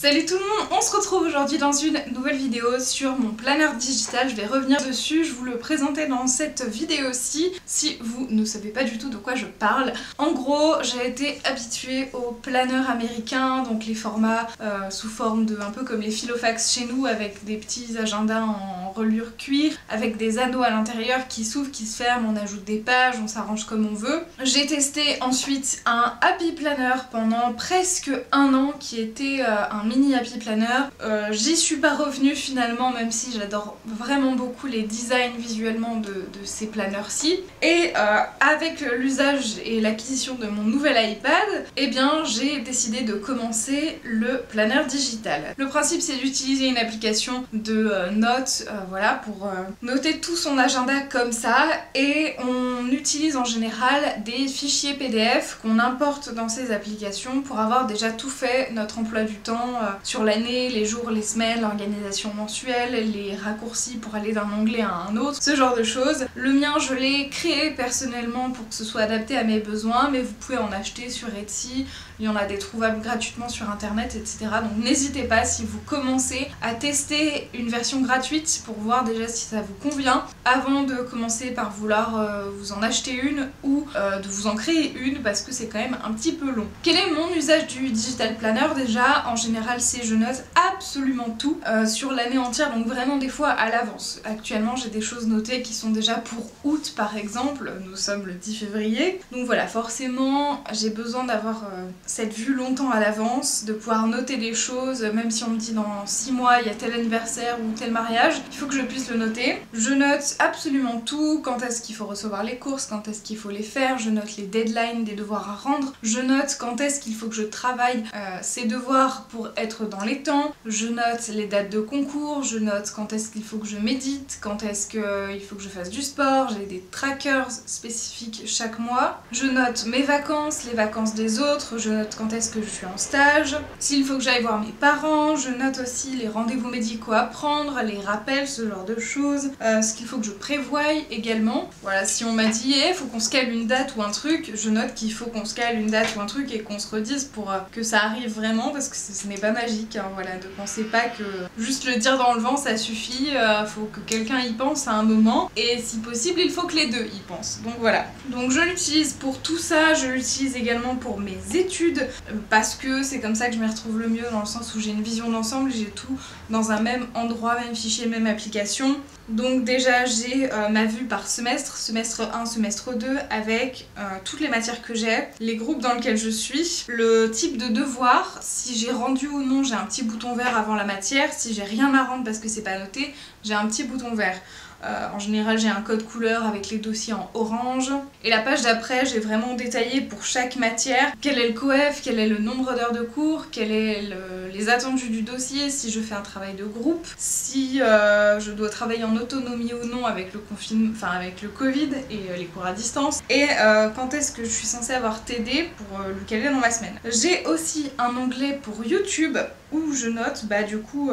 Salut tout le monde, on se retrouve aujourd'hui dans une nouvelle vidéo sur mon planeur digital. Je vais revenir dessus, je vous le présentais dans cette vidéo-ci si vous ne savez pas du tout de quoi je parle. En gros, j'ai été habituée aux planeurs américains, donc les formats sous forme de un peu comme les Filofax chez nous, avec des petits agendas en reliure cuir, avec des anneaux à l'intérieur qui s'ouvrent, qui se ferment, on ajoute des pages, on s'arrange comme on veut. J'ai testé ensuite un Happy Planner pendant presque un an qui était un mini Happy Planner. J'y suis pas revenue finalement, même si j'adore vraiment beaucoup les designs visuellement de ces planners-ci. Et avec l'usage et l'acquisition de mon nouvel iPad, eh bien j'ai décidé de commencer le planner digital. Le principe c'est d'utiliser une application de notes, voilà, pour noter tout son agenda comme ça, et on utilise en général des fichiers PDF qu'on importe dans ces applications pour avoir déjà tout fait, notre emploi du temps sur l'année, les jours, les semaines, l'organisation mensuelle, les raccourcis pour aller d'un onglet à un autre, ce genre de choses. Le mien, je l'ai créé personnellement pour que ce soit adapté à mes besoins, mais vous pouvez en acheter sur Etsy, il y en a des trouvables gratuitement sur internet, etc. Donc n'hésitez pas, si vous commencez, à tester une version gratuite pour voir déjà si ça vous convient, avant de commencer par vouloir vous en acheter une ou de vous en créer une, parce que c'est quand même un petit peu long. Quel est mon usage du Digital Planner? Déjà, en général, c'est je note absolument tout sur l'année entière, donc vraiment des fois à l'avance. Actuellement, j'ai des choses notées qui sont déjà pour août par exemple, nous sommes le 10 février, donc voilà, forcément j'ai besoin d'avoir cette vue longtemps à l'avance, de pouvoir noter des choses, même si on me dit dans 6 mois il y a tel anniversaire ou tel mariage, il faut que je puisse le noter. Je note absolument tout, quand est-ce qu'il faut recevoir les courses, quand est-ce qu'il faut les faire, je note les deadlines des devoirs à rendre, je note quand est-ce qu'il faut que je travaille ces devoirs pour être dans les temps, je note les dates de concours, je note quand est-ce qu'il faut que je médite, quand est-ce qu'il faut que je fasse du sport, j'ai des trackers spécifiques chaque mois, je note mes vacances, les vacances des autres, je note quand est-ce que je suis en stage, s'il faut que j'aille voir mes parents, je note aussi les rendez-vous médicaux à prendre, les rappels, ce genre de choses, ce qu'il faut que je prévoie également. Voilà, si on m'a dit il faut qu'on se cale une date ou un truc, je note qu'il faut qu'on se cale une date ou un truc et qu'on se redise pour que ça arrive vraiment, parce que ce n'est pas magique, hein, voilà, ne pensez pas que juste le dire dans le vent ça suffit, faut que quelqu'un y pense à un moment, et si possible il faut que les deux y pensent. Donc voilà, donc je l'utilise pour tout ça, je l'utilise également pour mes études, parce que c'est comme ça que je m'y retrouve le mieux, dans le sens où j'ai une vision d'ensemble, j'ai tout dans un même endroit, même fichier, même application. Donc déjà j'ai ma vue par semestre, semestre 1, semestre 2, avec toutes les matières que j'ai, les groupes dans lesquels je suis, le type de devoir, si j'ai rendu ou non, j'ai un petit bouton vert avant la matière, si j'ai rien à rendre parce que c'est pas noté, j'ai un petit bouton vert. En général j'ai un code couleur avec les dossiers en orange. Et la page d'après, j'ai vraiment détaillé pour chaque matière quel est le coef, quel est le nombre d'heures de cours, quel est les attendus du dossier, si je fais un travail de groupe, si je dois travailler en autonomie ou non avec le confinement, enfin avec le Covid et les cours à distance, et quand est-ce que je suis censée avoir TD pour le caler dans ma semaine. J'ai aussi un onglet pour YouTube où je note du coup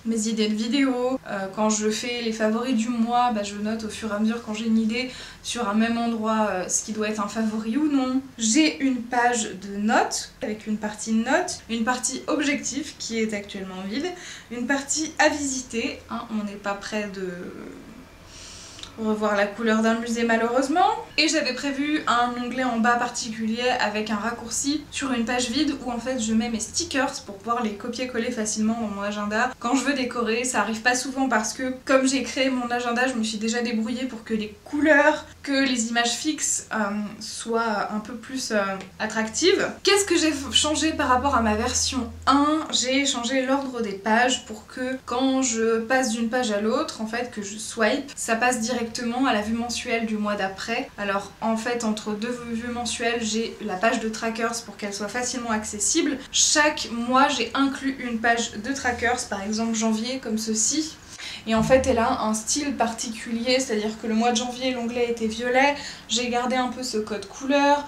mes idées de vidéos, quand je fais les favoris du mois, je note au fur et à mesure quand j'ai une idée sur un même endroit ce qui doit être un favori ou non. J'ai une page de notes avec une partie notes, une partie objectif qui est actuellement vide, une partie à visiter, hein, on n'est pas près de revoir la couleur d'un musée malheureusement, et j'avais prévu un onglet en bas particulier avec un raccourci sur une page vide où en fait je mets mes stickers pour pouvoir les copier-coller facilement dans mon agenda quand je veux décorer. Ça arrive pas souvent parce que comme j'ai créé mon agenda, je me suis déjà débrouillée pour que les couleurs, que les images fixes soient un peu plus attractives. Qu'est-ce que j'ai changé par rapport à ma version 1? J'ai changé l'ordre des pages pour que quand je passe d'une page à l'autre, en fait que je swipe, ça passe directement à la vue mensuelle du mois d'après. Alors en fait entre deux vues mensuelles, j'ai la page de trackers pour qu'elle soit facilement accessible. Chaque mois j'ai inclus une page de trackers, par exemple janvier comme ceci. Et en fait elle a un style particulier, c'est-à-dire que le mois de janvier l'onglet était violet, j'ai gardé un peu ce code couleur.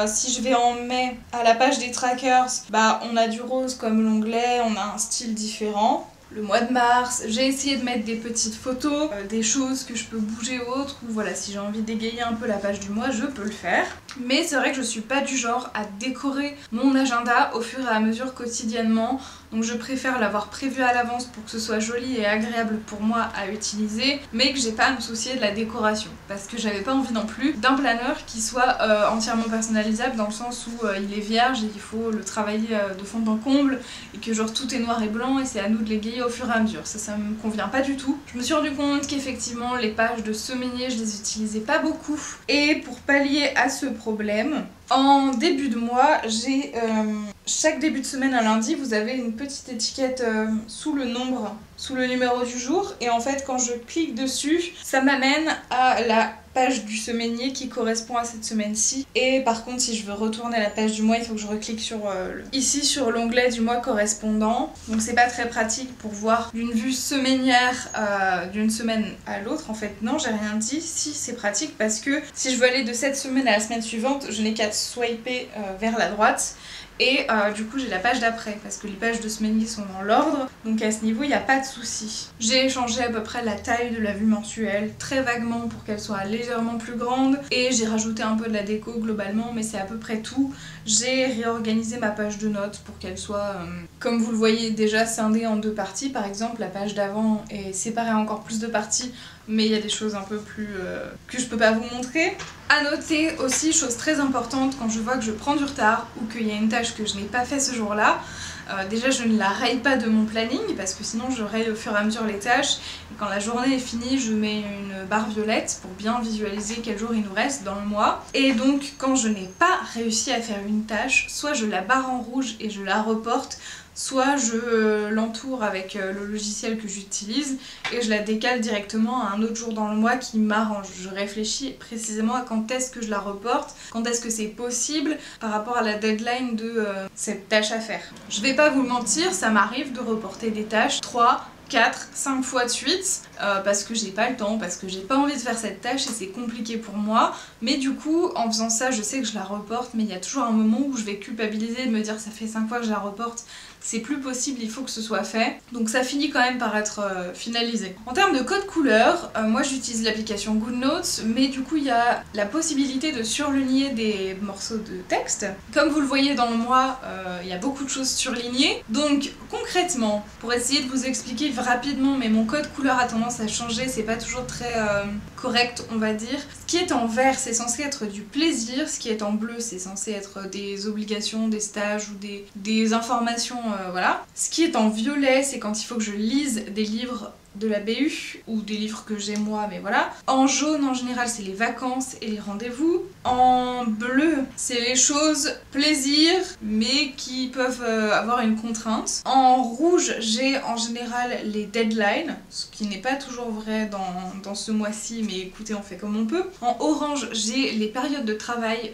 Si je vais en mai à la page des trackers, on a du rose comme l'onglet, on a un style différent. Le mois de mars, j'ai essayé de mettre des petites photos, des choses que je peux bouger ou autres, ou voilà, si j'ai envie d'égayer un peu la page du mois, je peux le faire. mais c'est vrai que je suis pas du genre à décorer mon agenda au fur et à mesure quotidiennement, donc je préfère l'avoir prévu à l'avance pour que ce soit joli et agréable pour moi à utiliser, mais que j'ai pas à me soucier de la décoration, parce que j'avais pas envie non plus d'un planeur qui soit entièrement personnalisable, dans le sens où il est vierge et il faut le travailler de fond en comble, et que genre tout est noir et blanc et c'est à nous de l'égayer au fur et à mesure. Ça me convient pas du tout. Je me suis rendu compte qu'effectivement les pages de semainier je les utilisais pas beaucoup, et pour pallier à ce problème, en début de mois, j'ai chaque début de semaine à lundi, vous avez une petite étiquette sous le nombre, sous le numéro du jour, et en fait quand je clique dessus, ça m'amène à la page du semainier qui correspond à cette semaine-ci. Et par contre, si je veux retourner à la page du mois, il faut que je reclique sur ici sur l'onglet du mois correspondant. Donc c'est pas très pratique pour voir d'une vue semainière d'une semaine à l'autre. En fait non, j'ai rien dit. Si, c'est pratique parce que si je veux aller de cette semaine à la semaine suivante, je n'ai qu'à swiper vers la droite. Et du coup j'ai la page d'après parce que les pages de semainier sont dans l'ordre, donc à ce niveau il n'y a pas de souci. J'ai changé à peu près la taille de la vue mensuelle très vaguement pour qu'elle soit légèrement plus grande, et j'ai rajouté un peu de la déco globalement, mais c'est à peu près tout. J'ai réorganisé ma page de notes pour qu'elle soit comme vous le voyez déjà scindée en deux parties. Par exemple la page d'avant est séparée en encore plus de parties, mais il y a des choses un peu plus que je peux pas vous montrer. À noter aussi, chose très importante, quand je vois que je prends du retard ou qu'il y a une tâche que je n'ai pas fait ce jour-là, déjà je ne la raye pas de mon planning parce que sinon je raye au fur et à mesure les tâches, et quand la journée est finie je mets une barre violette pour bien visualiser quel jour il nous reste dans le mois. Et donc quand je n'ai pas réussi à faire une tâche, soit je la barre en rouge et je la reporte, soit je l'entoure avec le logiciel que j'utilise et je la décale directement à un autre jour dans le mois qui m'arrange. Je réfléchis précisément à quand est-ce que je la reporte, quand est-ce que c'est possible par rapport à la deadline de cette tâche à faire. Je vais pas vous le mentir, ça m'arrive de reporter des tâches 3, 4, 5 fois de suite parce que j'ai pas le temps, parce que j'ai pas envie de faire cette tâche et c'est compliqué pour moi. Mais du coup, en faisant ça, je sais que je la reporte, mais il y a toujours un moment où je vais culpabiliser et me dire ça fait 5 fois que je la reporte, c'est plus possible, il faut que ce soit fait. Donc ça finit quand même par être finalisé. En termes de code couleur, moi j'utilise l'application GoodNotes, mais du coup il y a la possibilité de surligner des morceaux de texte. Comme vous le voyez dans le mois, il y a beaucoup de choses surlignées. Donc concrètement, pour essayer de vous expliquer rapidement, mais mon code couleur a tendance à changer, c'est pas toujours très correct on va dire. Ce qui est en vert c'est censé être du plaisir, ce qui est en bleu c'est censé être des obligations, des stages ou des informations, voilà. Ce qui est en violet c'est quand il faut que je lise des livres de la BU ou des livres que j'ai moi, mais voilà. En jaune en général c'est les vacances et les rendez-vous. En bleu c'est les choses plaisir mais qui peuvent avoir une contrainte. En rouge j'ai en général les deadlines, ce qui n'est pas toujours vrai dans ce mois-ci, mais écoutez on fait comme on peut. En orange j'ai les périodes de travail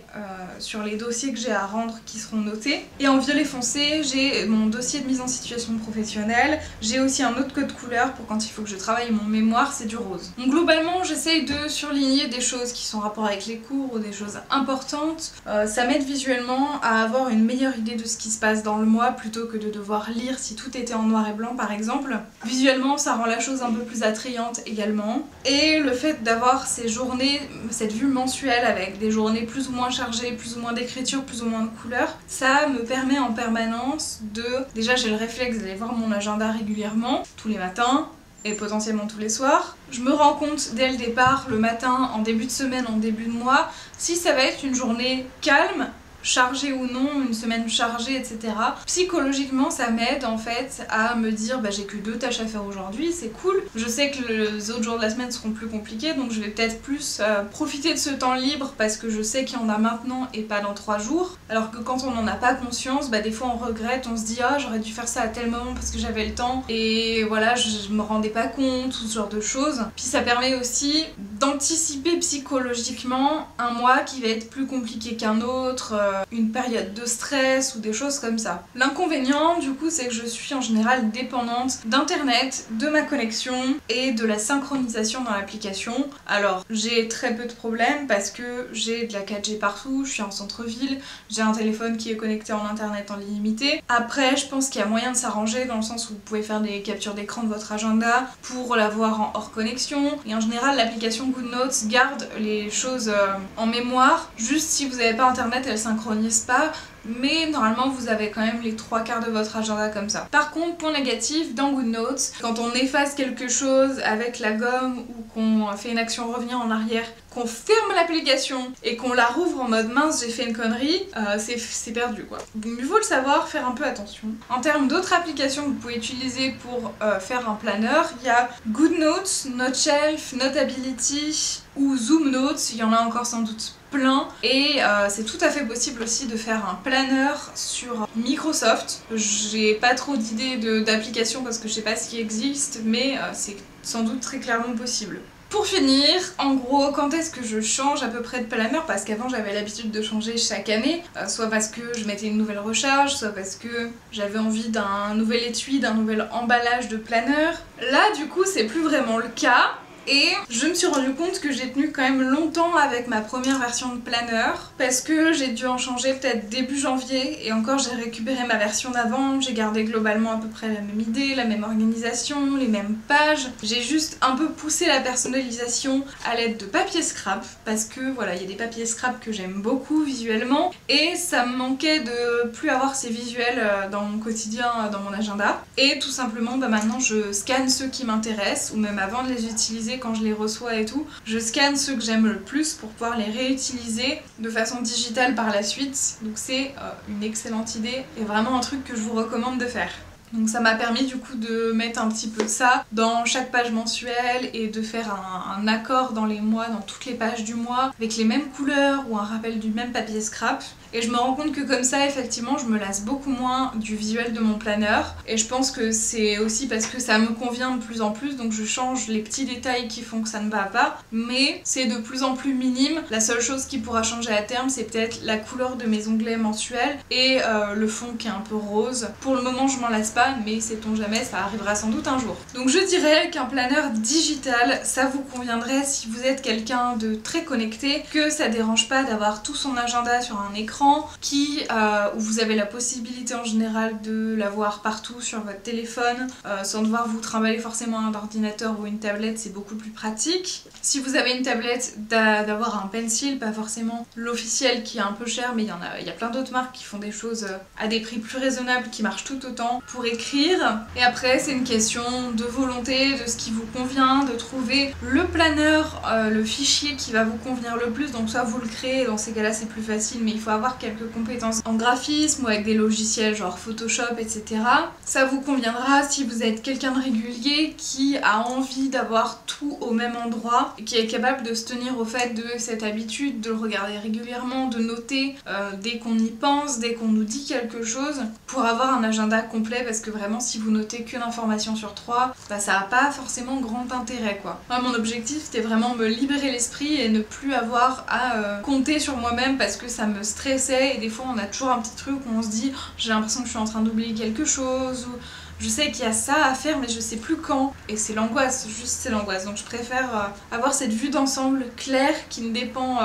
sur les dossiers que j'ai à rendre qui seront notés. Et en violet foncé j'ai mon dossier de mise en situation professionnelle. J'ai aussi un autre code couleur pour quand il faut que je travaille mon mémoire, c'est du rose. Donc globalement j'essaye de surligner des choses qui sont en rapport avec les cours ou des choses importantes. Ça m'aide visuellement à avoir une meilleure idée de ce qui se passe dans le mois plutôt que de devoir lire si tout était en noir et blanc par exemple. Visuellement ça rend la chose un peu plus attrayante également. Et le fait d'avoir ces journées, cette vue mensuelle avec des journées plus ou moins chargées, plus ou moins d'écriture, plus ou moins de couleurs, ça me permet en permanence de... Déjà j'ai le réflexe d'aller voir mon agenda régulièrement, tous les matins, et potentiellement tous les soirs. Je me rends compte dès le départ, le matin, en début de semaine, en début de mois, si ça va être une journée calme, chargée ou non, une semaine chargée, etc. Psychologiquement, ça m'aide en fait à me dire bah j'ai que 2 tâches à faire aujourd'hui, c'est cool. Je sais que les autres jours de la semaine seront plus compliqués, donc je vais peut-être plus profiter de ce temps libre parce que je sais qu'il y en a maintenant et pas dans 3 jours. Alors que quand on n'en a pas conscience, bah des fois on regrette, on se dit ah j'aurais dû faire ça à tel moment parce que j'avais le temps et voilà je me rendais pas compte, tout ce genre de choses. Puis ça permet aussi d'anticiper psychologiquement un mois qui va être plus compliqué qu'un autre. une période de stress ou des choses comme ça. L'inconvénient du coup c'est que je suis en général dépendante d'internet, de ma connexion et de la synchronisation dans l'application. Alors j'ai très peu de problèmes parce que j'ai de la 4G partout, je suis en centre-ville, j'ai un téléphone qui est connecté en internet en illimité. Après je pense qu'il y a moyen de s'arranger dans le sens où vous pouvez faire des captures d'écran de votre agenda pour l'avoir en hors connexion. Et en général l'application GoodNotes garde les choses en mémoire. Juste si vous n'avez pas internet, elle synchronise pas. Mais normalement vous avez quand même les 3/4 de votre agenda comme ça. Par contre, point négatif, dans GoodNotes, quand on efface quelque chose avec la gomme ou qu'on fait une action revenir en arrière, qu'on ferme l'application et qu'on la rouvre en mode mince j'ai fait une connerie, c'est perdu quoi. Donc il faut le savoir, faire un peu attention. En termes d'autres applications que vous pouvez utiliser pour faire un planeur, il y a GoodNotes, Noteshelf, Notability ou ZoomNotes, il y en a encore sans doute plein et c'est tout à fait possible aussi de faire un planeur sur Microsoft. J'ai pas trop d'idées d'applications parce que je sais pas ce qui existe, mais c'est sans doute très clairement possible. Pour finir, en gros, quand est-ce que je change à peu près de planeur? Parce qu'avant j'avais l'habitude de changer chaque année, soit parce que je mettais une nouvelle recharge, soit parce que j'avais envie d'un nouvel étui, d'un nouvel emballage de planeur. Là du coup c'est plus vraiment le cas. Et je me suis rendu compte que j'ai tenu quand même longtemps avec ma première version de planeur parce que j'ai dû en changer peut-être début janvier et encore j'ai récupéré ma version d'avant, j'ai gardé globalement à peu près la même idée, la même organisation, les mêmes pages. J'ai juste un peu poussé la personnalisation à l'aide de papier scrap parce que voilà, il y a des papiers scrap que j'aime beaucoup visuellement et ça me manquait de plus avoir ces visuels dans mon quotidien, dans mon agenda. Et tout simplement maintenant je scanne ceux qui m'intéressent ou même avant de les utiliser quand je les reçois et tout, je scanne ceux que j'aime le plus pour pouvoir les réutiliser de façon digitale par la suite. Donc c'est une excellente idée et vraiment un truc que je vous recommande de faire. Donc ça m'a permis du coup de mettre un petit peu de ça dans chaque page mensuelle et de faire un accord dans les mois, dans toutes les pages du mois, avec les mêmes couleurs ou un rappel du même papier scrap. Et je me rends compte que comme ça, effectivement, je me lasse beaucoup moins du visuel de mon planeur. Et je pense que c'est aussi parce que ça me convient de plus en plus, donc je change les petits détails qui font que ça ne va pas. Mais c'est de plus en plus minime. La seule chose qui pourra changer à terme, c'est peut-être la couleur de mes onglets mensuels et le fond qui est un peu rose. Pour le moment, je m'en lasse pas, mais sait-on jamais, ça arrivera sans doute un jour. Donc je dirais qu'un planeur digital, ça vous conviendrait si vous êtes quelqu'un de très connecté, que ça dérange pas d'avoir tout son agenda sur un écran, où vous avez la possibilité en général de l'avoir partout sur votre téléphone, sans devoir vous trimballer forcément un ordinateur ou une tablette, c'est beaucoup plus pratique. Si vous avez une tablette, d'avoir un pencil, pas forcément l'officiel qui est un peu cher, mais il y a plein d'autres marques qui font des choses à des prix plus raisonnables qui marchent tout autant pour écrire. Et après c'est une question de volonté, de ce qui vous convient, de trouver le planeur, le fichier qui va vous convenir le plus. Donc soit vous le créez, dans ces cas-là c'est plus facile, mais il faut avoir quelques compétences en graphisme ou avec des logiciels genre Photoshop, etc. Ça vous conviendra si vous êtes quelqu'un de régulier qui a envie d'avoir tout au même endroit et qui est capable de se tenir au fait de cette habitude, de le regarder régulièrement, de noter dès qu'on y pense, dès qu'on nous dit quelque chose, pour avoir un agenda complet, parce que vraiment si vous notez qu'une information sur 3, bah, ça n'a pas forcément grand intérêt quoi. Moi, mon objectif c'était vraiment me libérer l'esprit et ne plus avoir à compter sur moi-même parce que ça me stressait. Et des fois on a toujours un petit truc où on se dit j'ai l'impression que je suis en train d'oublier quelque chose ou je sais qu'il y a ça à faire mais je sais plus quand, et c'est l'angoisse, juste c'est l'angoisse. Donc je préfère avoir cette vue d'ensemble claire qui ne dépend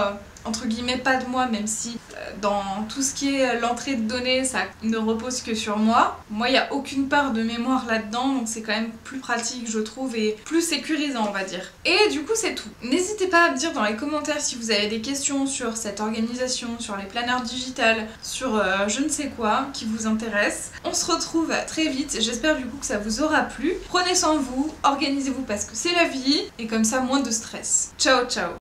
entre guillemets pas de moi, même si dans tout ce qui est l'entrée de données ça ne repose que sur moi. Moi il n'y a aucune part de mémoire là-dedans, donc c'est quand même plus pratique je trouve et plus sécurisant on va dire. Et du coup c'est tout. N'hésitez pas à me dire dans les commentaires si vous avez des questions sur cette organisation, sur les planeurs digitales, sur je ne sais quoi qui vous intéresse. On se retrouve très vite, j'espère du coup que ça vous aura plu. Prenez soin de vous, organisez-vous parce que c'est la vie et comme ça moins de stress. Ciao ciao.